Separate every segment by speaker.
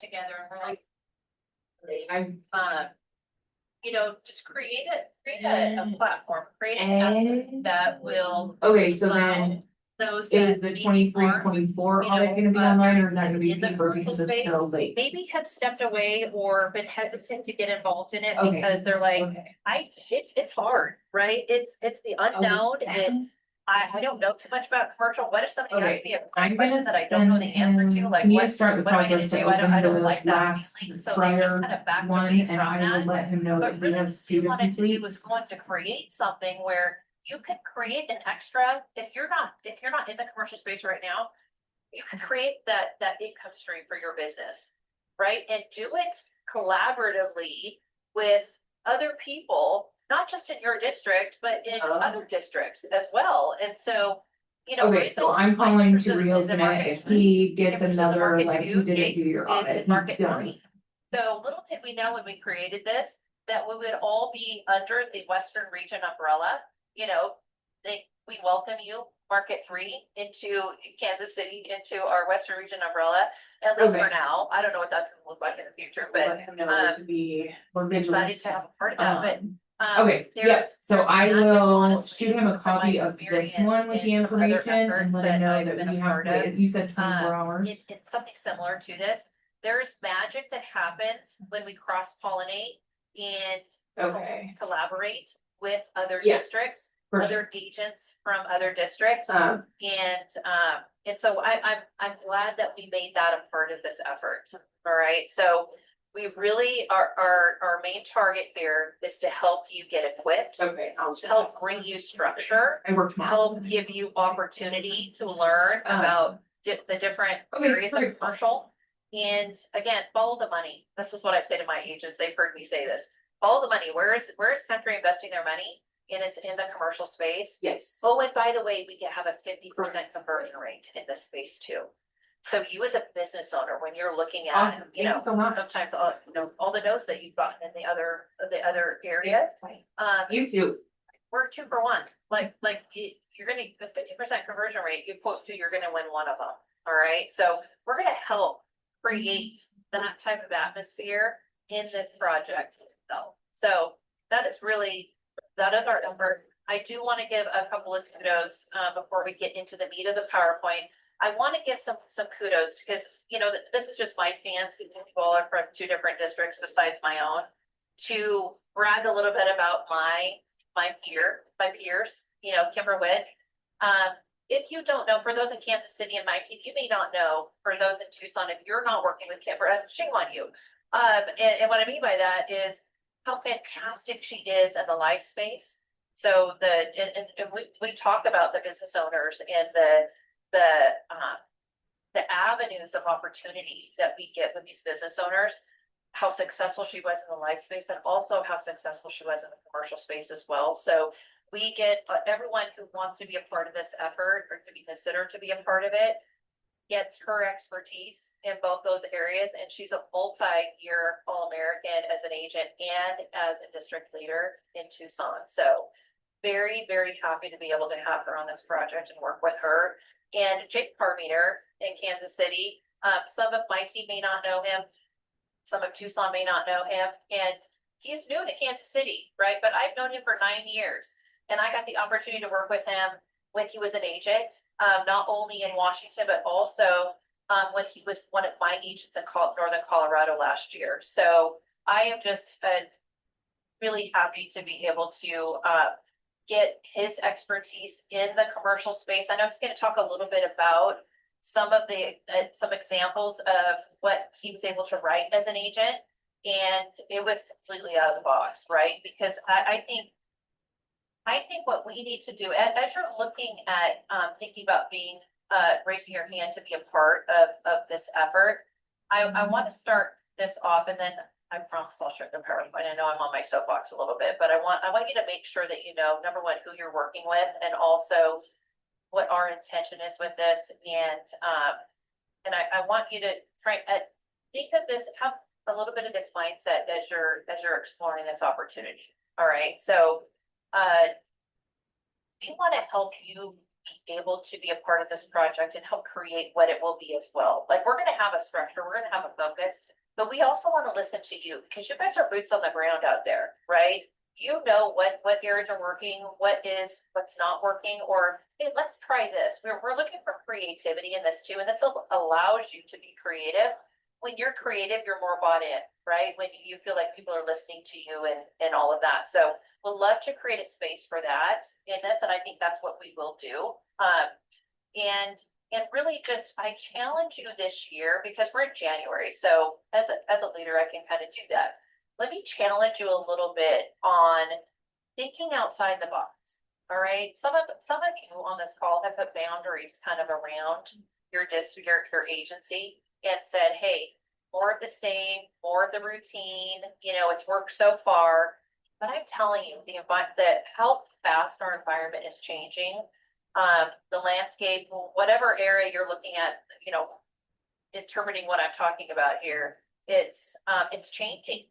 Speaker 1: together and we're like,
Speaker 2: I'm
Speaker 1: you know, just create a platform, create an app that will
Speaker 2: okay, so
Speaker 1: allow
Speaker 2: then
Speaker 1: those
Speaker 2: is
Speaker 1: that
Speaker 2: the
Speaker 1: maybe
Speaker 2: 23,
Speaker 1: aren't,
Speaker 2: 24
Speaker 1: you
Speaker 2: audit
Speaker 1: know,
Speaker 2: gonna be online or is that
Speaker 1: very
Speaker 2: gonna be
Speaker 1: in the
Speaker 2: paper
Speaker 1: commercial
Speaker 2: because it's
Speaker 1: space,
Speaker 2: so late?
Speaker 1: maybe have stepped away or been hesitant to get involved in it
Speaker 2: Okay.
Speaker 1: because they're like,
Speaker 2: Okay.
Speaker 1: it's hard, right? It's the unknown. I don't know too much about commercial. What if somebody asks me a question that I don't know the answer to? Like,
Speaker 2: Can you
Speaker 1: what
Speaker 2: start the
Speaker 1: am I gonna
Speaker 2: process to
Speaker 1: do? I
Speaker 2: open
Speaker 1: don't
Speaker 2: the
Speaker 1: like that
Speaker 2: last
Speaker 1: feeling. So they just
Speaker 2: prior
Speaker 1: kind of backed
Speaker 2: one
Speaker 1: away
Speaker 2: and
Speaker 1: from
Speaker 2: I will
Speaker 1: that.
Speaker 2: let him know that
Speaker 1: But
Speaker 2: he
Speaker 1: really,
Speaker 2: has
Speaker 1: what we
Speaker 2: to
Speaker 1: wanted to do
Speaker 2: complete.
Speaker 1: was going to create something where you can create an extra, if you're not in the commercial space right now, you can create that income stream for your business, right? And do it collaboratively with other people, not just in your district, but in other districts as well. And so, you know,
Speaker 2: Okay, so I'm calling to reopen it if he gets another, like, you didn't do your audit.
Speaker 1: Market 3. So little did we know when we created this, that we would all be under the Western region umbrella. You know, we welcome you, Market 3, into Kansas City, into our Western region umbrella, at least for now. I don't know what that's gonna look like in the future, but
Speaker 2: let him know to be more
Speaker 1: excited to have a part of that. But
Speaker 2: okay, yes, so I will shoot him a copy of this one with the information and let him know that we have, you said 24 hours.
Speaker 1: It's something similar to this. There's magic that happens when we cross-pollinate and collaborate with other districts, other agents from other districts. And so I'm glad that we made that a part of this effort. All right. So we really our main target here is to help you get equipped. Okay. Help bring you structure. Help give you opportunity to learn about the different areas of commercial. And again, follow the money. This is what I say to my agents. They've heard me say this. Follow the money. Where is country investing their money? And it's in the commercial space. Yes. Oh, and by the way, we can have a 50% conversion rate in this space too. So you as a business owner, when you're looking at, you know, sometimes all the notes that you've gotten in the other areas, you too. We're 2 for 1. Like you're gonna the 50% conversion rate. You quote to you're gonna win one of them. All right. So we're gonna help create that type of atmosphere in this project itself. So that is our effort. I do want to give a couple of kudos before we get into the meat of the PowerPoint. I want to give some kudos because, you know, this is just my chance, because you all are from 2 different districts besides my own, to brag a little bit about my peers, you know, Kimber Witt. If you don't know, for those in Kansas City and my team, you may not know, for those in Tucson, if you're not working with Kimber, shame on you. And what I mean by that is how fantastic she is in the life space. So we talk about the business owners and the avenues of opportunity that we get with these business owners, how successful she was in the life space, and also how successful she was in the commercial space as well. So we get everyone who wants to be a part of this effort or to be considered to be a part of it gets her expertise in both those areas. And she's a multi-year All-American as an agent and as a district leader in Tucson. So very, very happy to be able to have her on this project and work with her. And Jake Parmeter in Kansas City. Some of my team may not know him. Some of Tucson may not know him. And he's new to Kansas City, right? But I've known him for 9 years. And I got the opportunity to work with him when he was an agent, not only in Washington, but also when he was one of my agents in Northern Colorado last year. So I am just really happy to be able to get his expertise in the commercial space. I know he's going to talk a little bit about some of some examples of what he was able to write as an agent, and it was completely out of the box, right? Because I think what we need to do, as you're looking at thinking about being raising your hand to be a part of this effort, I want to start this off, and then I promise I'll share the PowerPoint. I know I'm on my soapbox a little bit, but I want you to make sure that you know, number one, who you're working with, and also what our intention is with this. And I want you to try think of this, have a little bit of this mindset as you're exploring this opportunity. All right. So we want to help you be able to be a part of this project and help create what it will be as well. Like, we're gonna have a structure, we're gonna have a focus, but we also want to listen to you because you guys are boots on the ground out there, right? You know what areas are working, what's not working, or hey, let's try this. We're looking for creativity in this too, and this allows you to be creative. When you're creative, you're more bought in, right? When you feel like people are listening to you and all of that. So we'll love to create a space for that in this, and I think that's what we will do. And really just, I challenge you this year because we're in January. So as a leader, I can kind of do that. Let me challenge you a little bit on thinking outside the box. All right. Some of you on this call have put boundaries kind of around your agency and said, hey, more of the same, more of the routine, it's worked so far. But I'm telling you, how fast our environment is changing, the landscape, whatever area you're looking at, interpreting what I'm talking about here, it's changing.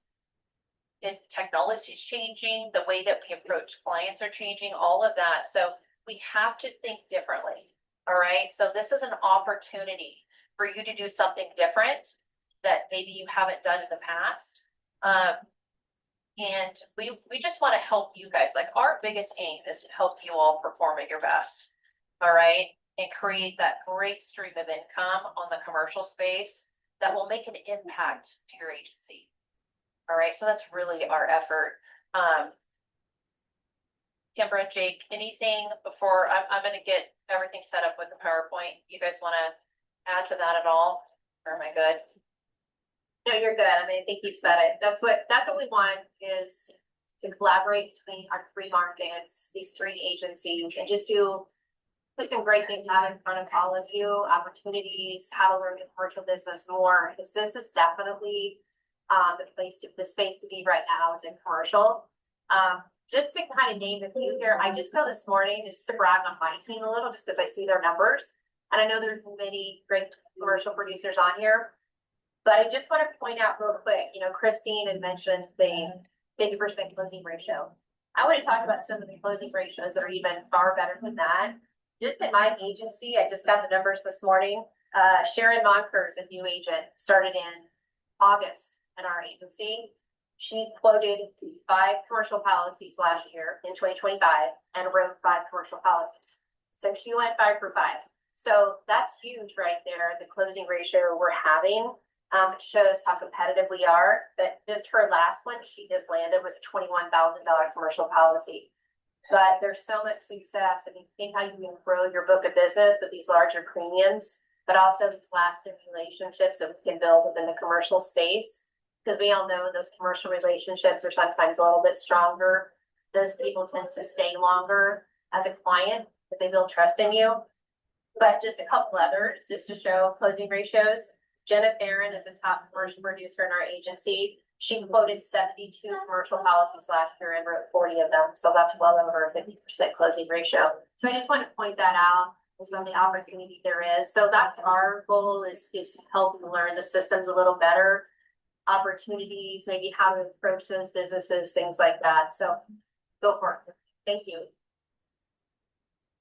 Speaker 1: Technology is changing, the way that we approach clients are changing, all of that. So we have to think differently. All right. So this is an opportunity for you to do something different that maybe you haven't done in the past. And we just want to help you guys. Like, our biggest aim is to help you all perform at your best. All right. And create that great stream of income on the commercial space that will make an impact to your agency. All right. So that's really our effort. Kimber and Jake, anything before I'm going to get everything set up with the PowerPoint? You guys want to add to that at all? Or am I good?
Speaker 3: No, you're good. I mean, I think you've said it. That's what we want, is to collaborate between our three markets, these three agencies, and just put some great things out in front of all of you, opportunities, how to learn the commercial business more, because this is definitely the space to be right now is in commercial. Just to kind of name a few here, I just know this morning, just to brag on my team a little, just because I see their numbers, and I know there's many great commercial producers on here, but I just want to point out real quick, Christine had mentioned the 50% closing ratio. I want to talk about some of the closing ratios that are even far better than that. Just in my agency, I just got the numbers this morning. Sharon Monker is a new agent, started in August in our agency. She quoted 5 commercial policies last year in 2025 and wrote 5 commercial policies. So she went 5 for 5. So that's huge right there. The closing ratio we're having, it shows how competitive we are. But just her last one, she just landed, was a $21,000 commercial policy. But there's so much success. I mean, think how you can grow your book of business with these larger premiums, but also these lasting relationships that we can build within the commercial space. Because we all know those commercial relationships are sometimes a little bit stronger. Those people tend to stay longer as a client because they build trust in you. But just a couple others, just to show closing ratios. Jenna Farron is a top commercial producer in our agency. She quoted 72 commercial policies last year and wrote 40 of them. So that's well over a 50% closing ratio. So I just want to point that out as well, the opportunity there is. So that's our goal, is help you learn the systems a little better, opportunities, maybe how to approach those businesses, things like that. So go for it. Thank you.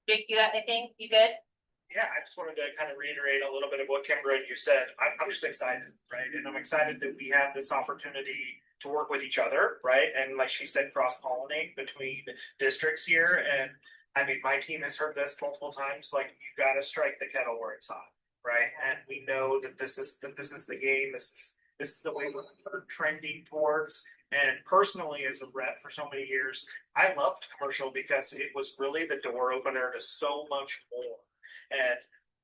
Speaker 1: Jake, you got anything? You good?
Speaker 4: Yeah, I just wanted to kind of reiterate a little bit of what Kimber and you said. I'm just excited, right? And I'm excited that we have this opportunity to work with each other, right? And like she said, cross-pollinate between districts here. And I mean, my team has heard this multiple times, like, you got to strike the kettle where it's hot, right? And we know that this is the game. This is the way we're trending towards. And personally, as a rep for so many years, I loved commercial because it was really the door opener to so much more. And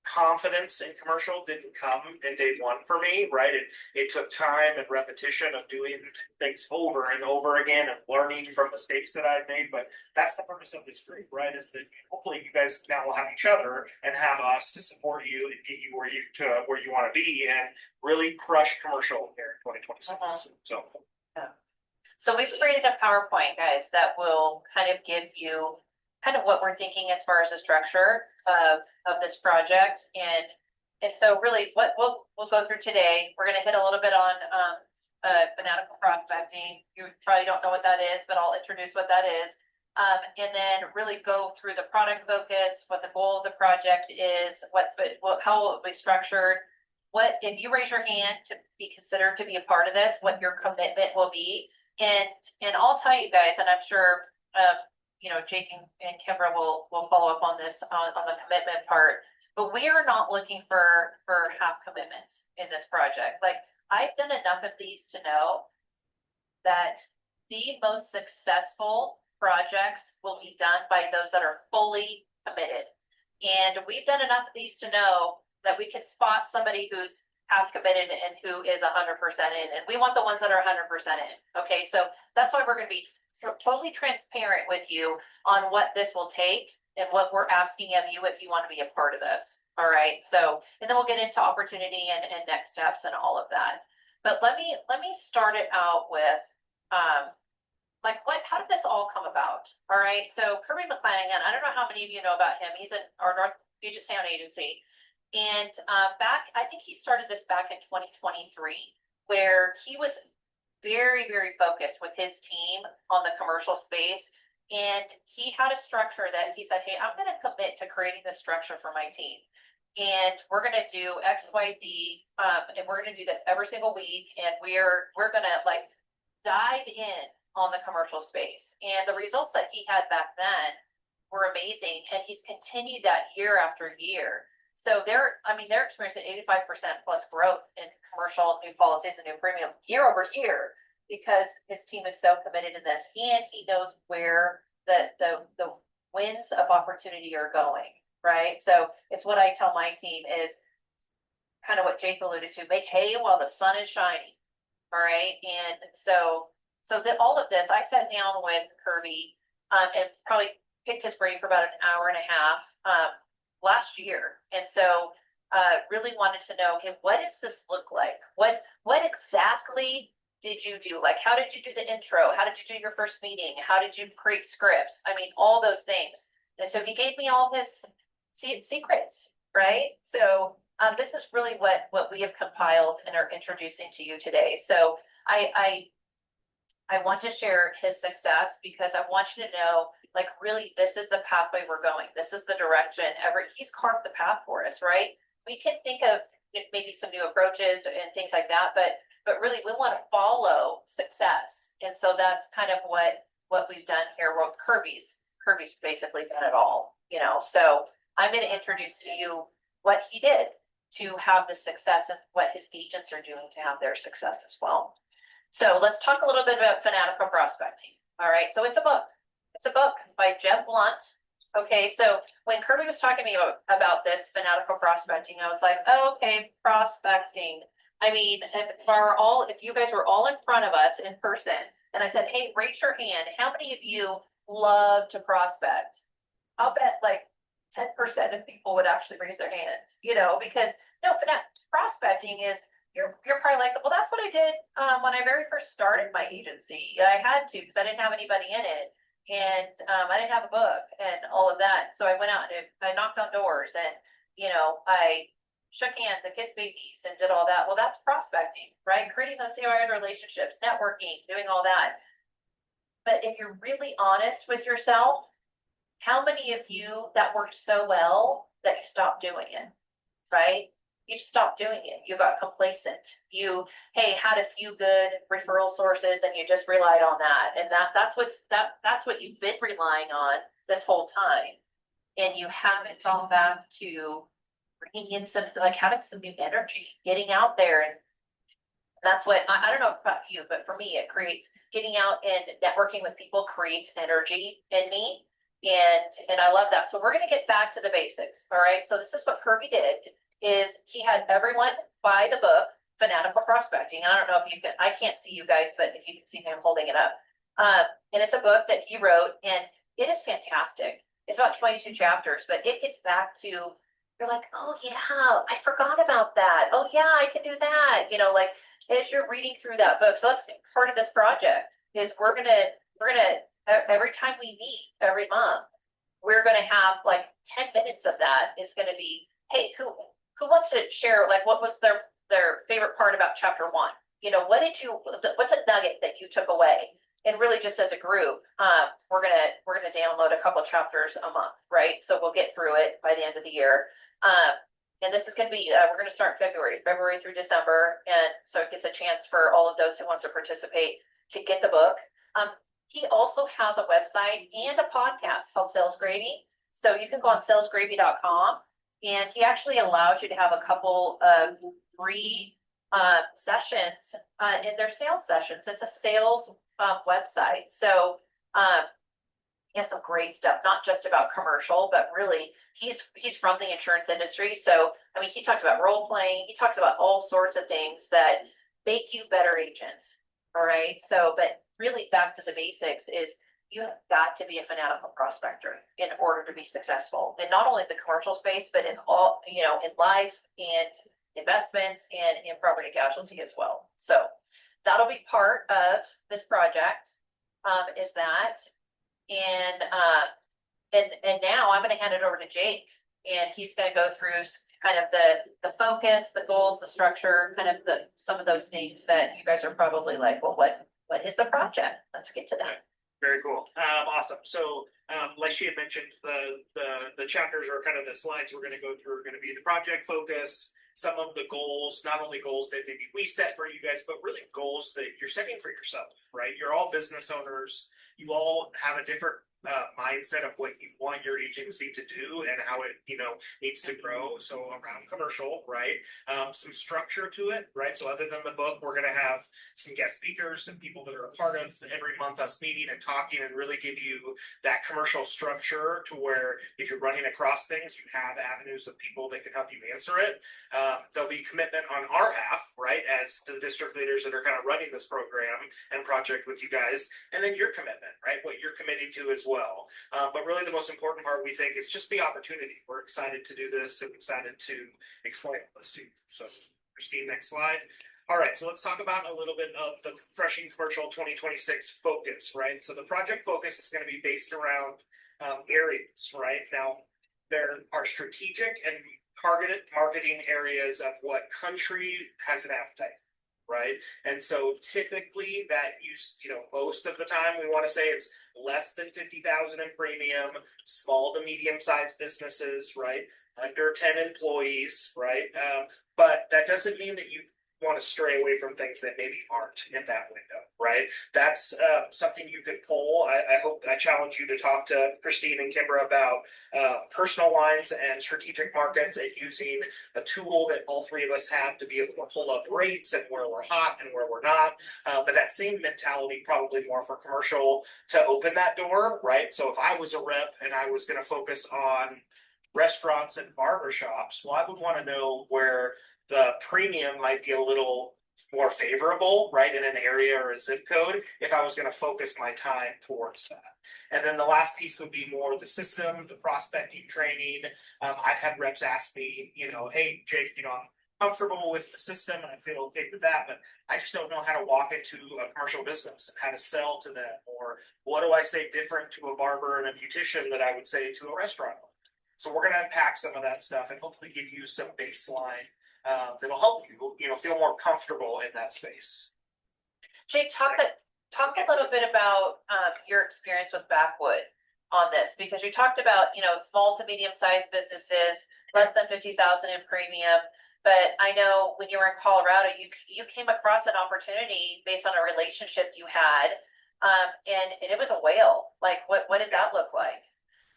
Speaker 4: confidence in commercial didn't come in day one for me, right? It took time and repetition of doing things over and over again and learning from mistakes that I've made. But that's the purpose of this group, right? Is that hopefully you guys now will have each other and have us to support you and get you where you want to be and really crush commercial here in 2026.
Speaker 1: So we've created a PowerPoint, guys, that will kind of give you kind of what we're thinking as far as the structure of this project. And so really what we'll go through today, we're going to hit a little bit on fanatical prospecting. You probably don't know what that is, but I'll introduce what that is. And then really go through the product focus, what the goal of the project is, how it will be structured. What, if you raise your hand to be considered to be a part of this, what your commitment will be. And I'll tell you guys, and I'm sure, Jake and Kimbra will follow up on this, on the commitment part, but we are not looking for half commitments in this project. Like, I've done enough of these to know that the most successful projects will be done by those that are fully committed. And we've done enough of these to know that we can spot somebody who's half committed and who is 100% in, and we want the ones that are 100% in. Okay, so that's why we're going to be totally transparent with you on what this will take and what we're asking of you if you want to be a part of this. All right, so, and then we'll get into opportunity and next steps and all of that. But let me start it out with how did this all come about? All right, so Kirby McClanahan, I don't know how many of you know about him. He's in our North Puget Sound agency. And I think he started this back in 2023, where he was very, very focused with his team on the commercial space. And he had a structure that he said, hey, I'm going to commit to creating this structure for my team. And we're going to do X, Y, Z, and we're going to do this every single week. And we're going to dive in on the commercial space. And the results that he had back then were amazing. And he's continued that year after year. So they're experiencing 85% plus growth in commercial new policies and new premium year over year because his team is so committed in this, and he knows where the winds of opportunity are going, right? So it's what I tell my team is kind of what Jake alluded to: make hay while the sun is shining. All right, and so all of this, I sat down with Kirby and probably picked his brain for about an hour and a half. Last year. And so really wanted to know, okay, what does this look like? What exactly did you do? Like, how did you do the intro? How did you do your first meeting? How did you create scripts? I mean, all those things. And so he gave me all his secrets, right? So this is really what we have compiled and are introducing to you today. So I want to share his success because I want you to know, really, this is the pathway we're going. This is the direction. He's carved the path for us, right? We can think of maybe some new approaches and things like that, but really, we want to follow success. And so that's kind of what we've done here. Well, Kirby's basically done it all, So I'm going to introduce to you what he did to have the success and what his agents are doing to have their success as well. So let's talk a little bit about fanatical prospecting. All right, so it's a book. It's a book by Jeb Blunt. Okay, so when Kirby was talking to me about this fanatical prospecting, I was like, oh, okay, prospecting. I mean, if you guys were all in front of us in person, and I said, hey, raise your hand. How many of you love to prospect? I'll bet 10% of people would actually raise their hand, because prospecting is, you're probably like, well, that's what I did when I very first started my agency. I had to because I didn't have anybody in it, and I didn't have a book and all of that. So I went out and I knocked on doors, and I shook hands and kissed babies and did all that. Well, that's prospecting, right? Creating those CRM relationships, networking, doing all that. But if you're really honest with yourself, how many of you that worked so well that you stopped doing it, right? You stopped doing it. You got complacent. You, had a few good referral sources and you just relied on that. And that's what you've been relying on this whole time. And you haven't gone back to bringing in having some new energy, getting out there. And that's what, I don't know about you, but for me, it creates, getting out and networking with people creates energy in me. And I love that. So we're going to get back to the basics. All right. So this is what Kirby did. Is he had everyone buy the book, Fanatical Prospecting. I don't know if you can, I can't see you guys, but if you can see me, I'm holding it up. And it's a book that he wrote, and it is fantastic. It's about 22 chapters, but it gets back to, you're like, oh yeah, I forgot about that. Oh yeah, I can do that. As you're reading through that book. So that's part of this project is we're gonna, every time we meet every month, we're going to have 10 minutes of that is going to be, hey, who wants to share, what was their favorite part about chapter 1? What's a nugget that you took away? and really just as a group, we're gonna download a couple chapters a month, right? So we'll get through it by the end of the year. And this is gonna be, we're gonna start February through December, and so it gets a chance for all of those who want to participate to get the book. He also has a website and a podcast called Sales Gravy. So you can go on salesgravy.com, and he actually allows you to have a couple of free sessions in their sales sessions. It's a sales website. So he has some great stuff, not just about commercial, but really he's from the insurance industry. So I mean, he talks about role playing, he talks about all sorts of things that make you better agents. All right. So, but really back to the basics is you have got to be a fanatical prospector in order to be successful. And not only in the commercial space, but in all, you know, in life and investments and in property casualty as well. So that'll be part of this project, is that. And now I'm going to hand it over to Jake, and he's going to go through kind of the focus, the goals, the structure, kind of some of those things that you guys are probably like, well, what is the project? Let's get to that.
Speaker 4: Very cool. Awesome. So, like she had mentioned, the chapters or kind of the slides we're going to go through are going to be the project focus, some of the goals, not only goals that maybe we set for you guys, but really goals that you're setting for yourself, right? You're all business owners. You all have a different mindset of what you want your agency to do and how it, you know, needs to grow. So around commercial, right? Some structure to it, right? So other than the book, we're going to have some guest speakers and people that are a part of every month us meeting and talking and really give you that commercial structure to where if you're running across things, you have avenues of people that can help you answer it. There'll be commitment on our half, right? As the district leaders that are kind of running this program and project with you guys, and then your commitment, right? What you're committing to as well. But really the most important part we think is just the opportunity. We're excited to do this and excited to explain this to you. So Christine, next slide. All right, so let's talk about a little bit of the Crushing Commercial 2026 focus, right? So the project focus is going to be based around areas, right? Now, there are strategic and targeted marketing areas of what country has an appetite, right? And so typically that you know, most of the time we want to say it's less than 50,000 in premium, small to medium-sized businesses, right? Under 10 employees, right? But that doesn't mean that you want to stray away from things that maybe aren't in that window, right? That's something you could pull. I hope I challenge you to talk to Christine and Kimbra about personal lines and strategic markets and using a tool that all three of us have to be able to pull up rates and where we're hot and where we're not. But that same mentality probably more for commercial to open that door, right? So if I was a rep and I was going to focus on restaurants and barbershops, well, I would want to know where the premium might be a little more favorable, right, in an area or a zip code if I was going to focus my time towards that. And then the last piece would be more the system, the prospecting training. I've had reps ask me, you know, hey, Jake, you know, I'm comfortable with the system and I feel okay with that, but I just don't know how to walk into a commercial business and how to sell to them, or what do I say different to a barber and a beautician that I would say to a restaurant owner. So we're going to unpack some of that stuff and hopefully give you some baseline that'll help you, you know, feel more comfortable in that space.
Speaker 1: Jake, talk a little bit about your experience with Backwood on this, because you talked about, you know, small to medium-sized businesses, less than 50,000 in premium. But I know when you were in Colorado, you came across an opportunity based on a relationship you had, and it was a whale. Like, what did that look like?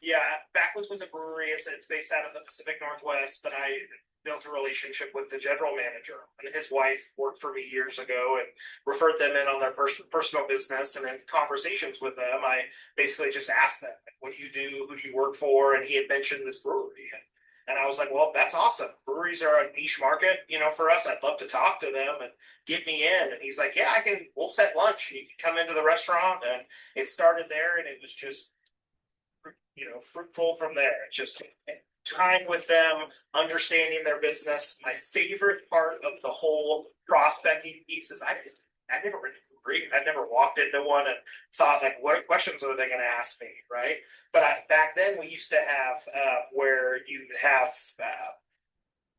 Speaker 4: Yeah, Backwoods was a brewery. It's based out of the Pacific Northwest, but I built a relationship with the general manager, and his wife worked for me years ago and referred them in on their personal business. And in conversations with them, I basically just asked them, what do you do? Who do you work for? And he had mentioned this brewery. And I was like, well, that's awesome. Breweries are a niche market, you know, for us. I'd love to talk to them and get me in. And he's like, yeah, we'll set lunch. You can come into the restaurant. And it started there, and it was just, you know, fruitful from there. It's just time with them, understanding their business. My favorite part of the whole prospecting piece is I never really agreed. I never walked into one and thought, like, what questions are they going to ask me, right? But back then we used to have where you'd have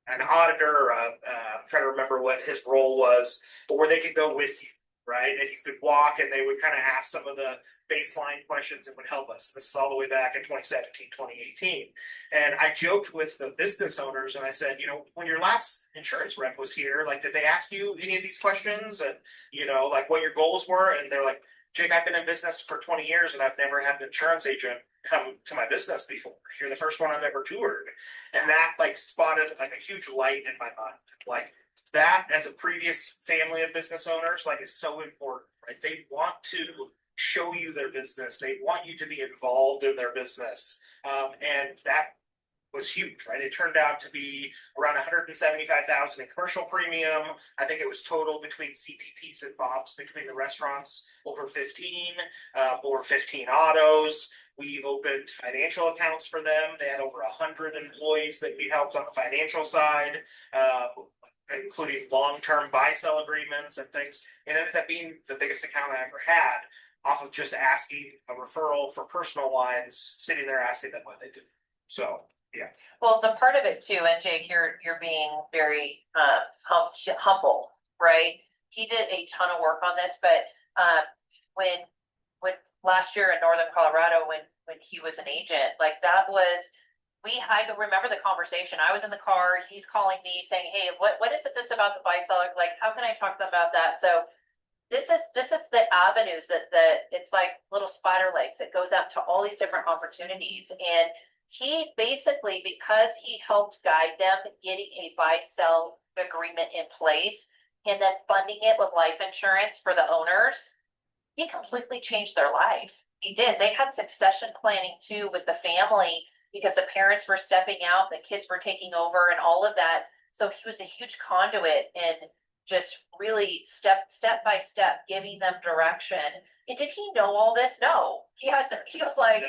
Speaker 4: an auditor, I'm trying to remember what his role was, but where they could go with you. right? And you could walk and they would kind of ask some of the baseline questions that would help us. This is all the way back in 2017, 2018. And I joked with the business owners and I said, you know, when your last insurance rep was here, like, did they ask you any of these questions? And, you know, like what your goals were? And they're like, Jake, I've been in business for 20 years and I've never had an insurance agent come to my business before. You're the first one I've ever toured. And that like spotted like a huge light in my mind. Like that as a previous family of business owners, like is so important, right? They want to show you their business. They want you to be involved in their business. And that was huge, right? It turned out to be around 175,000 in commercial premium. I think it was total between CPPs and BOPs between the restaurants over 15 autos. We opened financial accounts for them. They had over 100 employees that we helped on the financial side, including long-term buy-sell agreements and things. It ended up being the biggest account I ever had off of just asking a referral for personal lines, sitting there asking them what they do. So, yeah.
Speaker 1: Well, the part of it too, and Jake, you're being very humble, right? He did a ton of work on this, but when last year in Northern Colorado, when he was an agent, like that was I remember the conversation. I was in the car, he's calling me saying, hey, what is it this about the bike seller? Like, how can I talk to them about that? So this is the avenues that it's like little spider legs. It goes out to all these different opportunities. And he basically, because he helped guide them getting a buy-sell agreement in place and then funding it with life insurance for the owners, he completely changed their life. He did. They had succession planning too with the family because the parents were stepping out, the kids were taking over and all of that. So he was a huge conduit in just really step by step giving them direction. And did he know all this? No. He was like,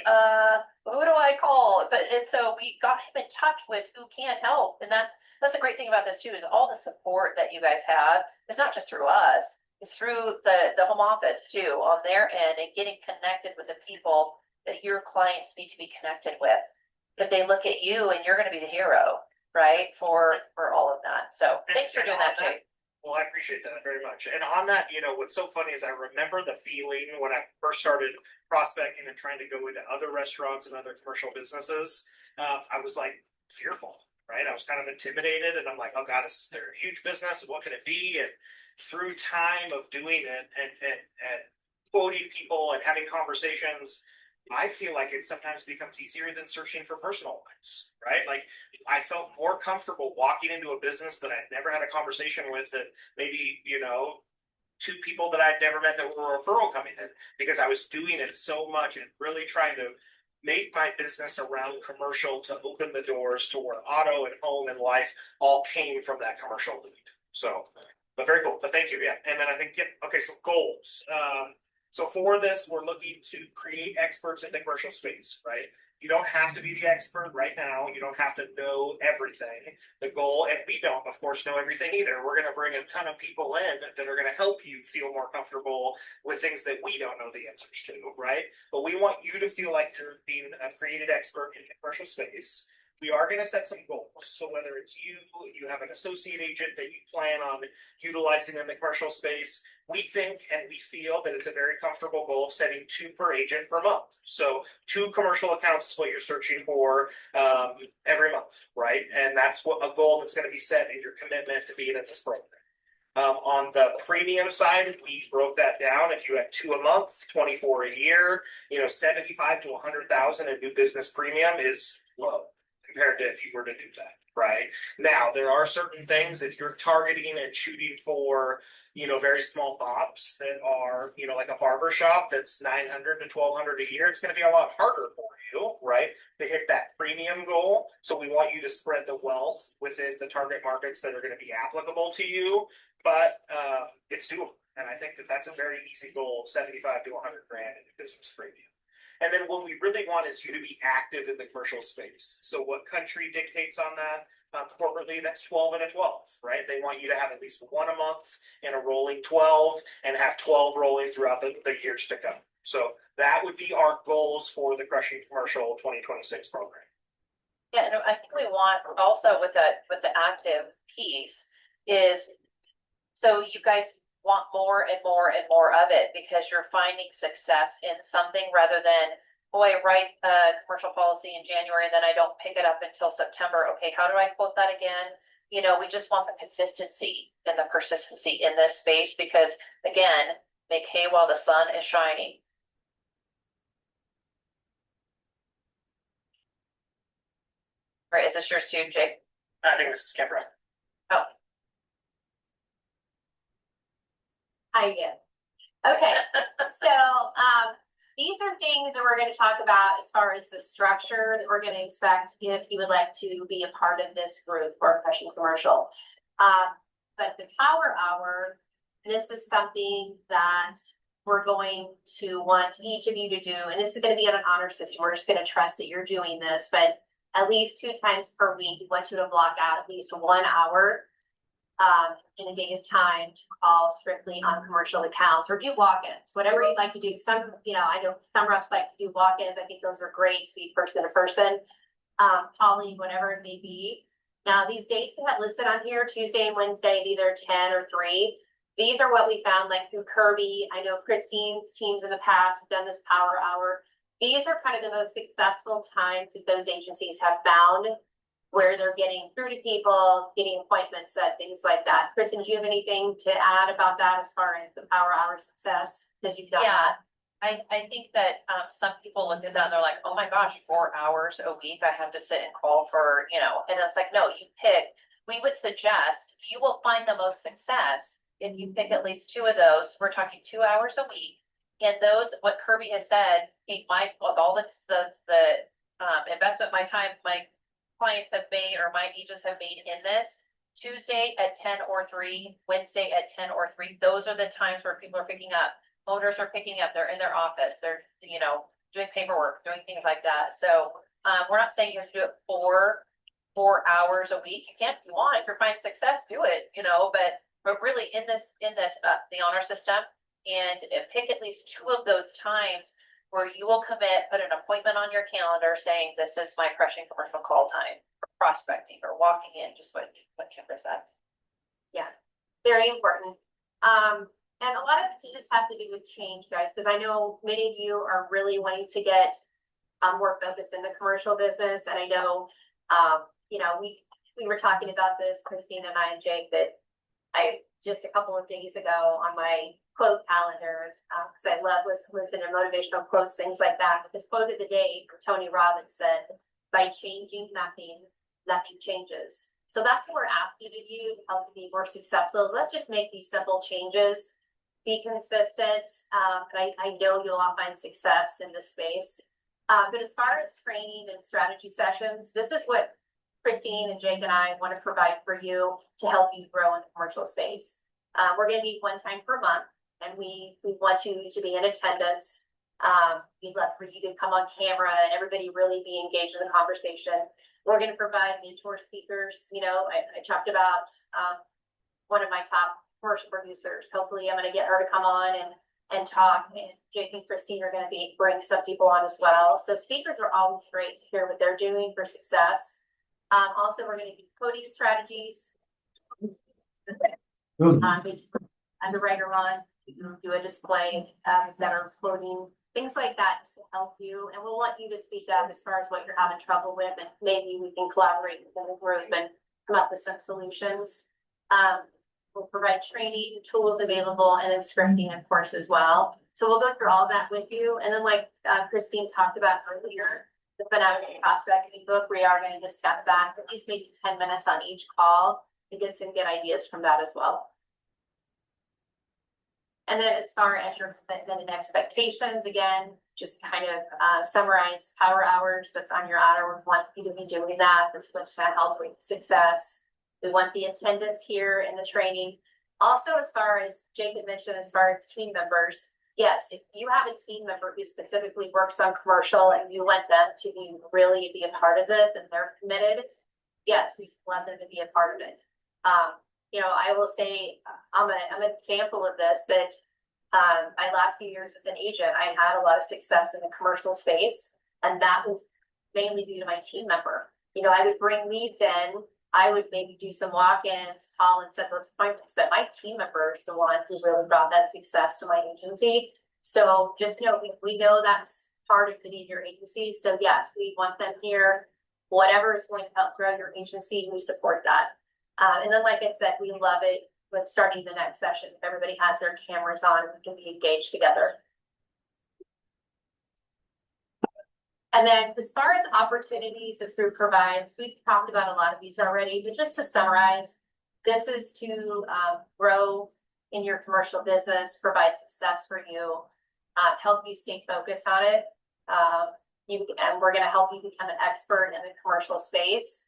Speaker 1: who do I call? And so we got him in touch with who can help. And that's the great thing about this too, is all the support that you guys have. It's not just through us, it's through the home office too on their end, and getting connected with the people that your clients need to be connected with. But they look at you and you're going to be the hero, right? For all of that. So thanks for doing that, Jake.
Speaker 4: Well, I appreciate that very much. And on that, you know, what's so funny is I remember the feeling when I first started prospecting and trying to go into other restaurants and other commercial businesses. I was like fearful, right? I was kind of intimidated and I'm like, oh God, this is their huge business. What could it be? And through time of doing it and quoting people and having conversations, I feel like it sometimes becomes easier than searching for personal lines, right? Like I felt more comfortable walking into a business that I'd never had a conversation with, that maybe, you know, two people that I'd never met that were a referral coming in, because I was doing it so much and really trying to make my business around commercial to open the doors to where auto and home and life all came from that commercial lead. So, but very cool. But thank you. Yeah. And then I think, okay, so goals. So for this, we're looking to create experts in the commercial space, right? You don't have to be the expert right now. You don't have to know everything. The goal, and we don't, of course, know everything either. We're going to bring a ton of people in that are going to help you feel more comfortable with things that we don't know the answers to, right? But we want you to feel like you're being a created expert in the commercial space. We are going to set some goals. So whether it's you have an associate agent that you plan on utilizing in the commercial space, we think and we feel that it's a very comfortable goal of setting 2 per agent per month. So 2 commercial accounts is what you're searching for every month, right? And that's what a goal that's going to be set in your commitment to being in this program. On the premium side, we broke that down. If you had 2 a month, 24 a year, you know, 75 to 100,000 in new business premium is low compared to if you were to do that, right? Now, there are certain things if you're targeting and shooting for, you know, very small BOPs that are, you know, like a barber shop that's 900 to 1,200 a year, it's going to be a lot harder for you, right, to hit that premium goal. So we want you to spread the wealth within the target markets that are going to be applicable to you, but it's doable. And I think that that's a very easy goal, 75 to 100 grand in business premium. And then what we really want is you to be active in the commercial space. So what country dictates on that? Corporately, that's 12 and a 12, right? They want you to have at least 1 a month in a rolling 12 and have 12 rolling throughout the years to come. So that would be our goals for the Crushing Commercial 2026 program.
Speaker 1: Yeah, and I think we want also with the active piece is, so you guys want more and more and more of it because you're finding success in something rather than, boy, write a commercial policy in January and then I don't pick it up until September. Okay, how do I quote that again? You know, we just want the consistency and the persistency in this space because, again, make hay while the sun is shining. All right, is this yours too, Jake?
Speaker 4: I think this is Kimbra.
Speaker 1: Oh.
Speaker 3: I did. Okay, so, these are things that we're gonna talk about as far as the structure that we're gonna expect if you would like to be a part of this group for Crushing Commercial. But the Power Hour, this is something that we're going to want each of you to do, and this is gonna be on an honor system. We're just gonna trust that you're doing this, but at least 2 times per week, we want you to block out at least 1 hour in a day's time to call strictly on commercial accounts or do walk-ins, whatever you'd like to do. Some, you know, I know some reps like to do walk-ins. I think those are great to be person to person, calling, whatever it may be. Now, these dates we have listed on here, Tuesday and Wednesday, either 10 or 3. These are what we found, like through Kirby. I know Christine's teams in the past have done this Power Hour. These are kind of the most successful times that those agencies have found where they're getting through to people, getting appointments set, things like that. Kristen, do you have anything to add about that as far as the Power Hour success? Because you've done that.
Speaker 1: I think that some people looked at that and they're like, oh my gosh, 4 hours a week I have to sit and call for, you know, and it's like, no, you pick. We would suggest you will find the most success if you pick at least 2 of those. We're talking 2 hours a week. And those, what Kirby has said, hey, all the investment, my time, my clients have made or my agents have made in this, Tuesday at 10 or 3, Wednesday at 10 or 3, those are the times where people are picking up. Owners are picking up, they're in their office, they're, you know, doing paperwork, doing things like that. So we're not saying you have to do it 4 hours a week. You can't, if you want, if you're finding success, do it, you know, but really in this, the honor system, and pick at least 2 of those times where you will commit, put an appointment on your calendar saying, this is my Crushing Commercial call time, for prospecting or walking in, just what Kimbra said.
Speaker 3: Yeah, very important. And a lot of it just have to do with change, guys, because I know many of you are really wanting to get more focused in the commercial business. And I know, you know, we were talking about this, Christine and I and Jake, that I just a couple of days ago on my quote calendar, because I love listening to motivational quotes, things like that. But this quote of the day from Tony Robbins said, by changing nothing, nothing changes. So that's what we're asking of you to help you be more successful. Let's just make these simple changes, be consistent. I know you'll all find success in this space. But as far as training and strategy sessions, this is what Christine and Jake and I want to provide for you to help you grow in the commercial space. We're going to meet 1 time per month, and we want you to be in attendance. We'd love for you to come on camera and everybody really be engaged in the conversation. We're going to provide mentor speakers. You know, I talked about one of my top commercial producers. Hopefully I'm going to get her to come on and talk. And Jake and Christine are going to bring some people on as well. So speakers are always great to hear what they're doing for success. Also, we're going to do coding strategies. Underwriter on, do a display that are quoting, things like that to help you. And we'll want you to speak up as far as what you're having trouble with, and maybe we can collaborate within the group and come up with some solutions. We'll provide training, tools available, and then scripting, of course, as well. So we'll go through all that with you. And then like Christine talked about earlier, the phenomenal prospecting book, we are going to discuss that at least maybe 10 minutes on each call to get some good ideas from that as well. And then as far as your commitment and expectations, again, just kind of summarize Power Hours that's on your honor. We want you to be doing that. That's what's going to help with success. We want the attendance here in the training. Also, as far as Jake had mentioned, as far as team members, yes, if you have a team member who specifically works on commercial and you want them to really be a part of this and they're committed, yes, we want them to be a part of it. You know, I will say I'm an example of this, that my last few years as an agent, I had a lot of success in the commercial space, and that was mainly due to my team member. You know, I would bring leads in, I would maybe do some walk-ins, call and set those appointments, but my team member is the one who really brought that success to my agency. So just know, we know that's part of the need of your agency. So yes, we want them here. Whatever is going to help grow your agency, we support that. And then, like I said, we love it with starting the next session. Everybody has their cameras on and we can be engaged together. And then as far as opportunities this group provides, we've talked about a lot of these already, but just to summarize, this is to grow in your commercial business, provide success for you, help you stay focused on it. And we're going to help you become an expert in the commercial space.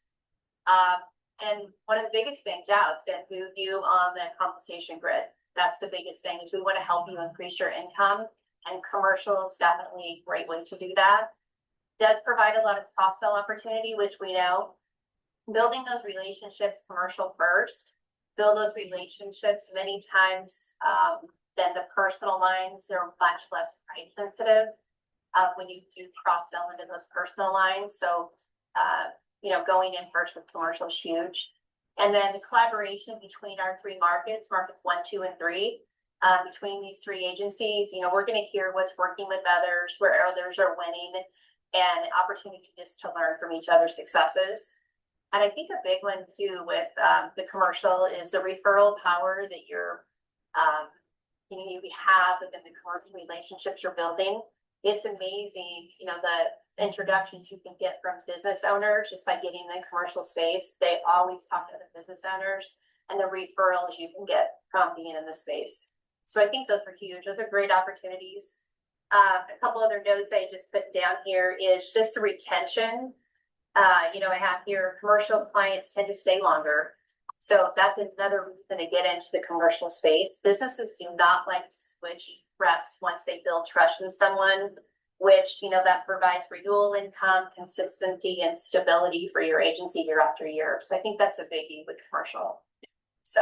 Speaker 3: And one of the biggest things, it's going to move you on the compensation grid. That's the biggest thing, is we want to help you increase your income, and commercial is definitely a great way to do that. Does provide a lot of cross-sell opportunity, which we know. Building those relationships commercial first, build those relationships many times than the personal lines. They're much less price sensitive when you do cross-sell into those personal lines. So, going in first with commercial is huge. And then the collaboration between our three markets 1, 2, and 3, between these three agencies, we're going to hear what's working with others, where others are winning, and opportunities to learn from each other's successes. And I think a big one too with the commercial is the referral power that you have within the commercial relationships you're building. It's amazing, the introductions you can get from business owners just by getting in the commercial space. They always talk to the business owners, and the referrals you can get from being in the space. So I think those are huge. Those are great opportunities. A couple other notes I just put down here is just the retention. I have here commercial clients tend to stay longer. So that's another reason to get into the commercial space. Businesses do not like to switch reps once they build trust in someone, which, that provides renewal income, consistency, and stability for your agency year after year. So I think that's a biggie with commercial. So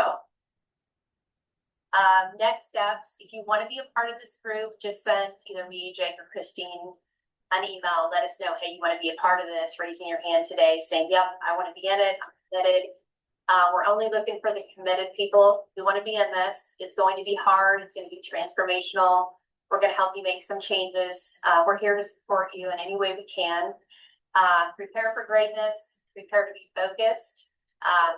Speaker 3: next steps, if you want to be a part of this group, just send either me, Jake, or Christine an email. Let us know, hey, you want to be a part of this, raising your hand today, saying, yep, I want to be in it, I'm committed. We're only looking for the committed people who want to be in this. It's going to be hard. It's going to be transformational. We're going to help you make some changes. We're here to support you in any way we can. Prepare for greatness, prepare to be focused,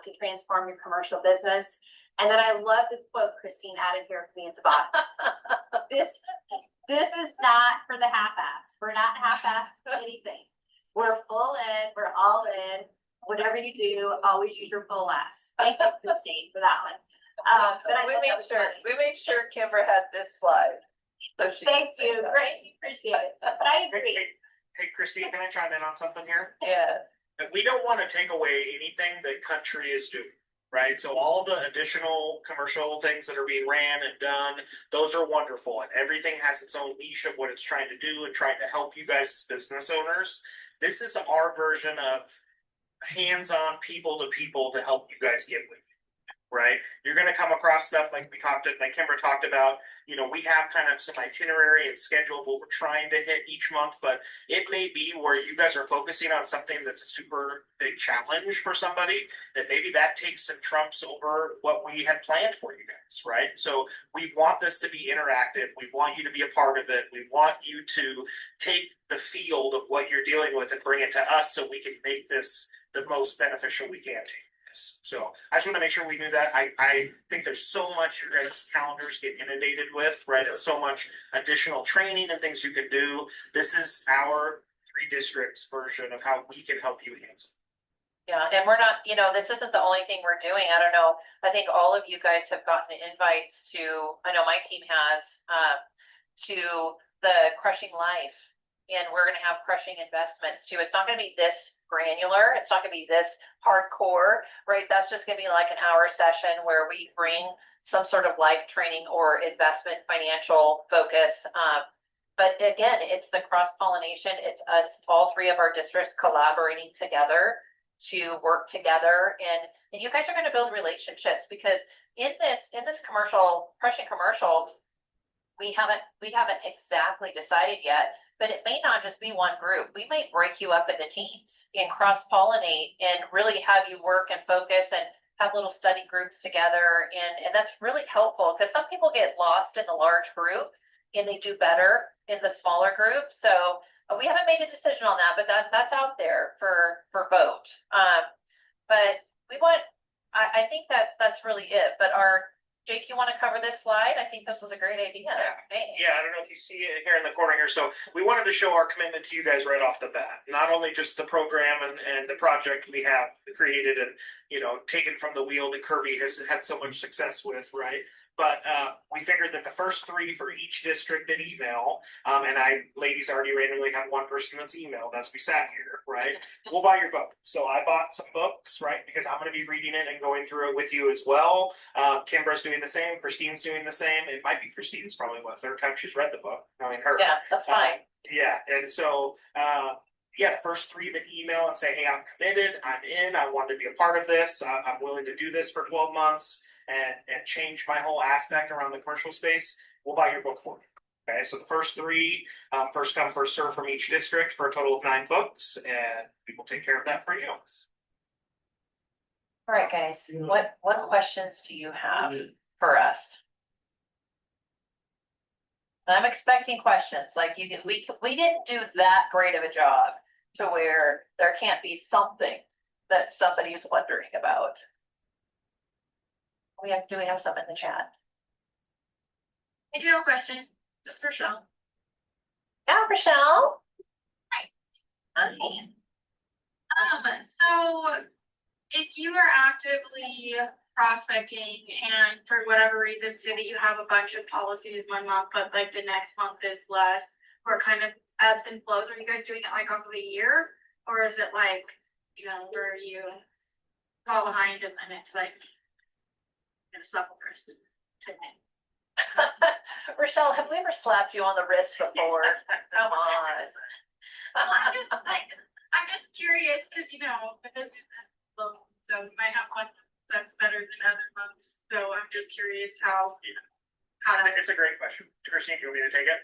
Speaker 3: to transform your commercial business. And then I love the quote Christine added here for me at the bottom. This is not for the half-ass. We're not half-ass anything. We're full in. We're all in. Whatever you do, always use your full ass. Thank you, Christine, for that one. But
Speaker 5: we made sure Kimber had this slide. So
Speaker 3: thank you. Great. Appreciate it. But I agree.
Speaker 4: Hey, Christine, can I chime in on something here?
Speaker 5: Yes.
Speaker 4: We don't want to take away anything that country is doing. Right. So all the additional commercial things that are being ran and done, those are wonderful. And everything has its own niche of what it's trying to do and trying to help you guys as business owners. This is our version of hands-on people to help you guys get with you. Right. You're going to come across stuff like Kimber talked about. We have kind of some itinerary and schedule of what we're trying to hit each month, but it may be where you guys are focusing on something that's a super big challenge for somebody, that maybe that takes some trumps over what we had planned for you guys, right? So we want this to be interactive. We want you to be a part of it. We want you to take the field of what you're dealing with and bring it to us so we can make this the most beneficial we can to you. So I just want to make sure we do that. I think there's so much your guys' calendars get inundated with, right? And so much additional training and things you can do. This is our 3 districts version of how we can help you handle.
Speaker 1: Yeah, and we're not, this isn't the only thing we're doing. I don't know. I think all of you guys have gotten invites to, I know my team has, to the Crushing Life. And we're going to have crushing investments too. It's not going to be this granular. It's not going to be this hardcore, right? That's just going to be like an hour session where we bring some sort of life training or investment financial focus. But again, it's the cross-pollination. It's us, all 3 of our districts collaborating together to work together. And you guys are going to build relationships, because in this commercial, crushing commercial, we haven't exactly decided yet, but it may not just be one group. We might break you up into teams and cross-pollinate and really have you work and focus and have little study groups together. And that's really helpful because some people get lost in the large group and they do better in the smaller group. So we haven't made a decision on that, but that's out there for vote. But I think that's really it. But Jake, you want to cover this slide? I think this was a great idea.
Speaker 4: Yeah, I don't know if you see it here in the corner here. So we wanted to show our commitment to you guys right off the bat. Not only just the program and the project we have created and, taken from the wheel that Kirby has had so much success with, right? But we figured that the first 3 for each district that email, and ladies already randomly have one person that's emailed as we sat here, right? We'll buy your book. So I bought some books, right? Because I'm going to be reading it and going through it with you as well. Kimbra's doing the same. Christine's doing the same. It might be Christine's probably third time she's read the book. Her.
Speaker 1: Yeah, that's fine.
Speaker 4: Yeah, and so the first 3 that email and say, hey, I'm committed, I'm in, I want to be a part of this, I'm willing to do this for 12 months and change my whole aspect around the commercial space, we'll buy your book for you. Okay, so the first 3, first come, first serve from each district for a total of 9 books, and we will take care of that for you.
Speaker 1: All right, guys, what questions do you have for us? I'm expecting questions like we didn't do that great of a job to where there can't be something that somebody's wondering about. Do we have some in the chat?
Speaker 6: I do have a question. This is Rochelle.
Speaker 1: Yeah, Rochelle.
Speaker 6: Hi. So if you are actively prospecting and for whatever reason, say that you have a bunch of policies one month, but like the next month is less, or kind of ebbs and flows, are you guys doing it like over the year? Or is it like, where you fall behind and then it's like, supplements?
Speaker 1: Rochelle, have we ever slapped you on the wrist before? Come on.
Speaker 6: I'm just curious because so you might have one that's better than other months. So I'm just curious how.
Speaker 4: It's a great question. Christine, do you want me to take it?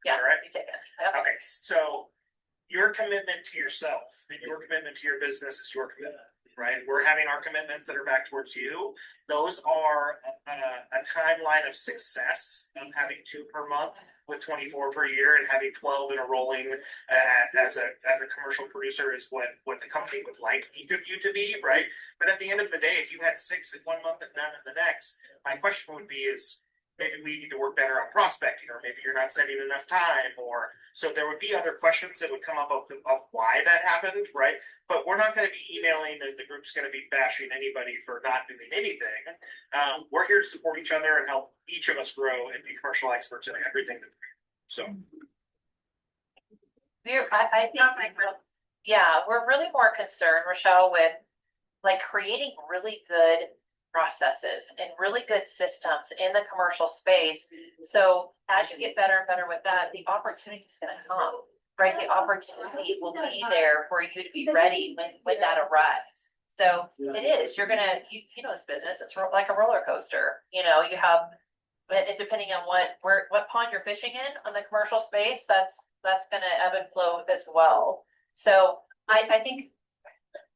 Speaker 1: Yeah,
Speaker 4: all right.
Speaker 1: You take it. Yep.
Speaker 4: Okay, so your commitment to yourself and your commitment to your business is your commitment. Right, we're having our commitments that are back towards you. Those are a timeline of success of having 2 per month with 24 per year and having 12 in a rolling as a commercial producer is what the company would like each of you to be, right? But at the end of the day, if you had 6 in one month and none in the next, my question would be is maybe we need to work better on prospecting, or maybe you're not spending enough time, or so there would be other questions that would come up of why that happened, right? But we're not going to be emailing, and the group's going to be bashing anybody for not doing anything. We're here to support each other and help each of us grow and be commercial experts in everything that we do. So,
Speaker 1: I think, we're really more concerned, Rochelle, with like creating really good processes and really good systems in the commercial space. So as you get better and better with that, the opportunity is going to come, right? The opportunity will be there for you to be ready when that arrives. So it is, you're going to, this business, it's like a roller coaster. You have, depending on what pond you're fishing in on the commercial space, that's going to ebb and flow as well. So I think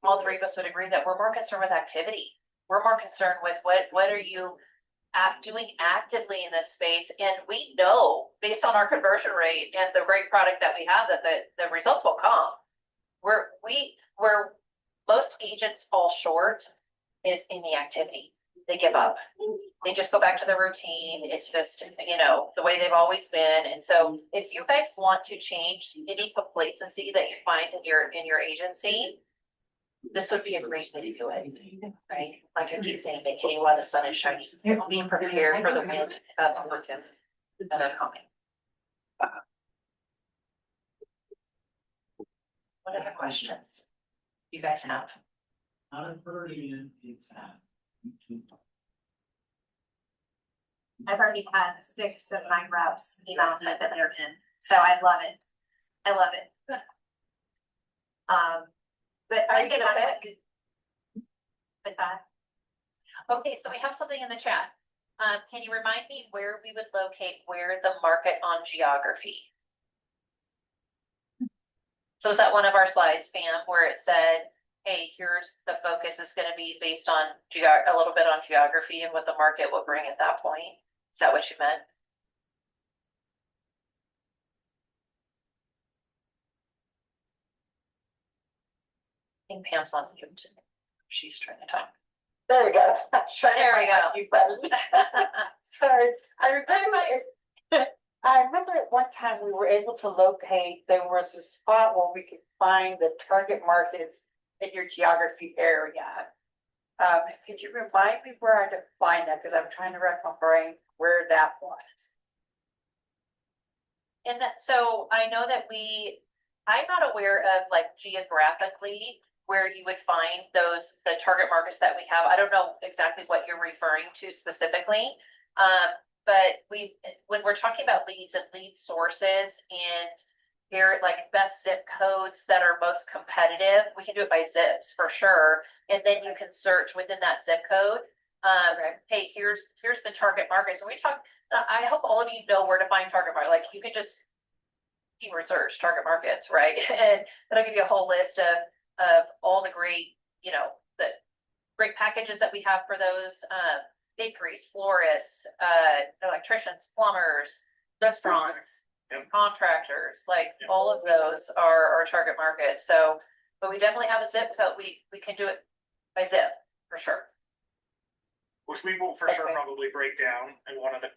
Speaker 1: all 3 of us would agree that we're more concerned with activity. We're more concerned with what are you doing actively in this space, and we know based on our conversion rate and the great product that we have that the results will come. Where most agents fall short is in the activity. They give up. They just go back to the routine. It's just the way they've always been. And so if you guys want to change any complacency that you find in your agency, this would be a great way to do it, right? Like I keep saying, vacation while the sun is shining. Be prepared for the wind of opportunity that are coming. What other questions you guys have?
Speaker 3: I've already had 6 of my reps email that they're in, so I love it. But
Speaker 1: Are you gonna pick?
Speaker 3: What's that?
Speaker 1: Okay, so we have something in the chat. Can you remind me where we would locate where the market on geography? So is that one of our slides, Pam, where it said, hey, here's the focus is gonna be based on a little bit on geography and what the market will bring at that point? Is that what you meant? I think Pam's on mute. She's trying to talk.
Speaker 5: There we go.
Speaker 1: There we go.
Speaker 5: You button. Sorry, I remember at one time we were able to locate, there was a spot where we could find the target markets in your geography area. Could you remind me where I could find that? Because I'm trying to wrap my brain where that was.
Speaker 1: And that, so I know that I'm not aware of like geographically where you would find the target markets that we have. I don't know exactly what you're referring to specifically. But when we're talking about leads and lead sources and they're like best zip codes that are most competitive, we can do it by zips for sure. And then you can search within that zip code. Hey, here's the target markets. When we talk, I hope all of you know where to find target market. Like you could just keyword search target markets, right? And that'll give you a whole list of all the great, the great packages that we have for those, bakeries, florists, electricians, plumbers, restaurants, contractors, like all of those are our target market. So, but we definitely have a zip code. We can do it by zip for sure.
Speaker 4: Which we will for sure probably break down in one of the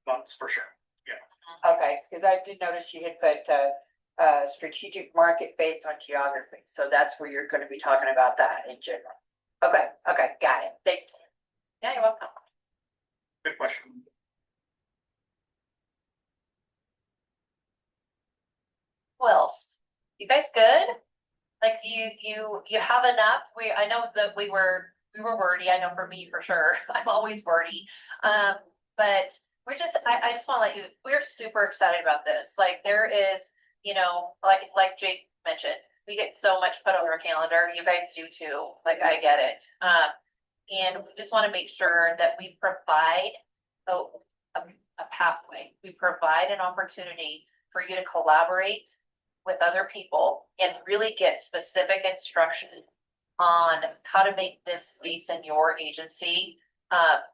Speaker 4: months for sure. Yeah.
Speaker 5: Okay, because I did notice you had put strategic market based on geography. So that's where you're going to be talking about that in general. Okay, got it. Thank you.
Speaker 1: Yeah, you're welcome.
Speaker 4: Good question.
Speaker 1: Who else? You guys good? Like you have enough? I know that we were wordy. I know for me for sure. I'm always wordy. But I just want to let you, we're super excited about this. Like there is, like Jake mentioned, we get so much put on our calendar. You guys do too. Like I get it. And we just want to make sure that we provide a pathway. We provide an opportunity for you to collaborate with other people and really get specific instruction on how to make this space in your agency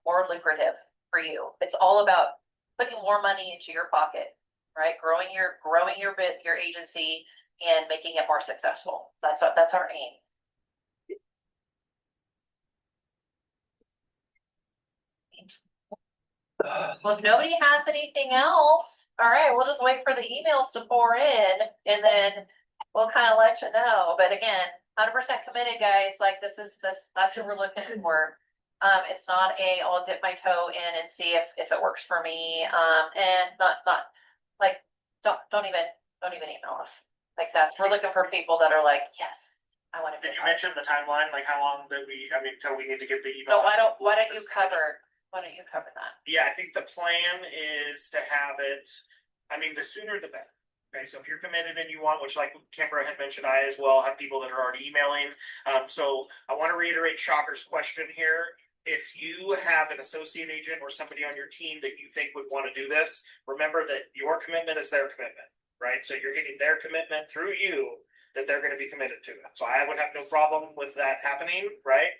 Speaker 1: more lucrative for you. It's all about putting more money into your pocket, right? Growing your agency and making it more successful. That's our aim. Well, if nobody has anything else, all right, we'll just wait for the emails to pour in and then we'll kind of let you know. But again, 100% committed, guys. Like that's what we're looking for. It's not I'll dip my toe in and see if it works for me. And not like, don't even email us like that. We're looking for people that are like, yes, I want to be.
Speaker 4: Did you mention the timeline? Like how long until we need to get the email?
Speaker 1: No, why don't you cover that?
Speaker 4: Yeah, I think the plan is to have it, the sooner the better. Okay, so if you're committed and you want, which like Kimbra had mentioned, I as well have people that are already emailing. So I want to reiterate Shocker's question here. If you have an associate agent or somebody on your team that you think would want to do this, remember that your commitment is their commitment, right? So you're getting their commitment through you that they're going to be committed to it. So I would have no problem with that happening, right?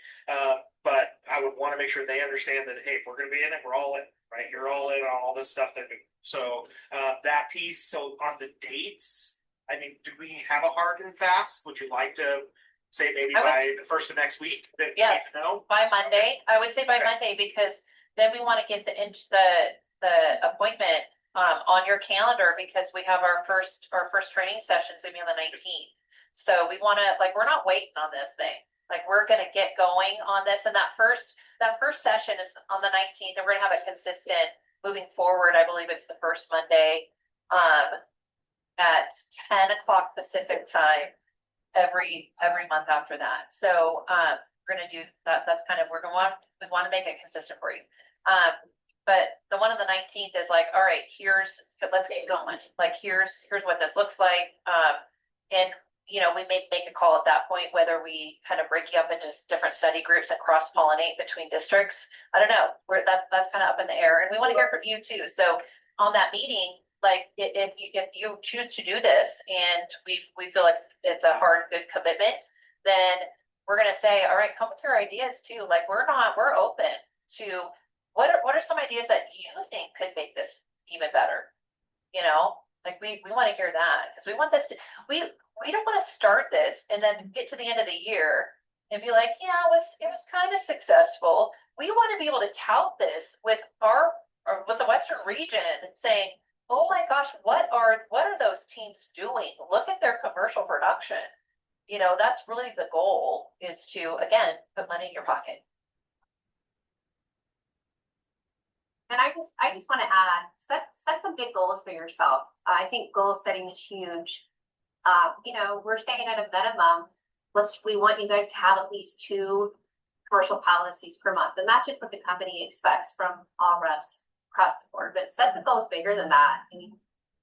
Speaker 4: But I would want to make sure they understand that, hey, if we're going to be in it, we're all in, right? You're all in on all this stuff they're doing. So that piece, so on the dates, do we have a hard and fast? Would you like to say maybe by the first of next week?
Speaker 1: Yes, by Monday. I would say by Monday because then we want to get the appointment on your calendar because we have our first training sessions gonna be on the 19th. So we want to we're not waiting on this thing. Like we're going to get going on this. And that first session is on the 19th and we're going to have it consistent moving forward. I believe it's the first Monday at 10 o'clock Pacific time every month after that. So we're going to do that. That's kind of, we want to make it consistent for you. But the one on the 19th is like, all right, let's get going. Like, here's what this looks like. And we may make a call at that point, whether we kind of break you up into different study groups and cross-pollinate between districts. I don't know, that's kind of up in the air, and we want to hear from you too. So on that meeting, like, if you choose to do this and we feel like it's a hard, good commitment, then we're gonna say, all right, come with your ideas too. Like, we're open to what are some ideas that you think could make this even better? Like, we want to hear that, because we want this to, we don't want to start this and then get to the end of the year and be like, yeah, it was kind of successful. We want to be able to tout this with the Western region, saying, oh my gosh, what are those teams doing? Look at their commercial production. That's really the goal, is to, again, put money in your pocket.
Speaker 3: And I just want to add, set some big goals for yourself. I think goal setting is huge. We're saying at a minimum, we want you guys to have at least 2 commercial policies per month. And that's just what the company expects from all reps across the board. But set the goals bigger than that. I mean,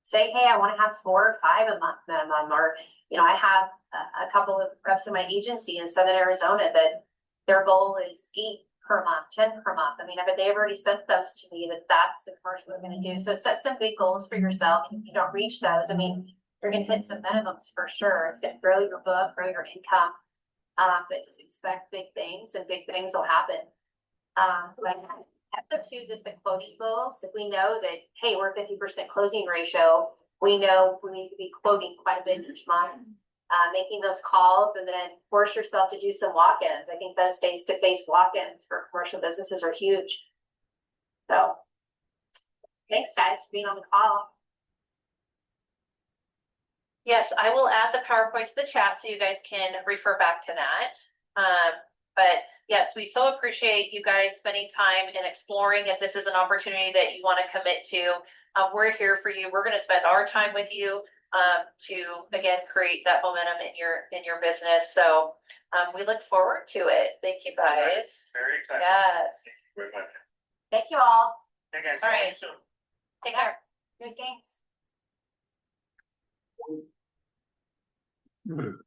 Speaker 3: say, hey, I want to have 4 or 5 a month minimum, or, I have a couple of reps in my agency in Southern Arizona that their goal is 8 per month, 10 per month. I mean, but they've already sent those to me, that's the commercial we're going to do. So set some big goals for yourself. And if you don't reach those, I mean, you're going to hit some minimums for sure. It's going to grow your book, grow your income. But just expect big things, and big things will happen. But step 2, just the quoting goals. If we know that, hey, we're 50% closing ratio, we know we need to be quoting quite a bit each month. Making those calls, and then force yourself to do some walk-ins. I think those face-to-face walk-ins for commercial businesses are huge. So thanks, guys, for being on the call.
Speaker 1: Yes, I will add the PowerPoint to the chat so you guys can refer back to that. But yes, we so appreciate you guys spending time and exploring. If this is an opportunity that you want to commit to, we're here for you. We're going to spend our time with you to, again, create that momentum in your business. So we look forward to it. Thank you, guys.
Speaker 4: Very excited.
Speaker 1: Yes.
Speaker 3: Thank you all.
Speaker 4: Hey guys,
Speaker 1: All
Speaker 4: see you
Speaker 1: right.
Speaker 4: soon.
Speaker 1: Take care.
Speaker 3: Good, thanks.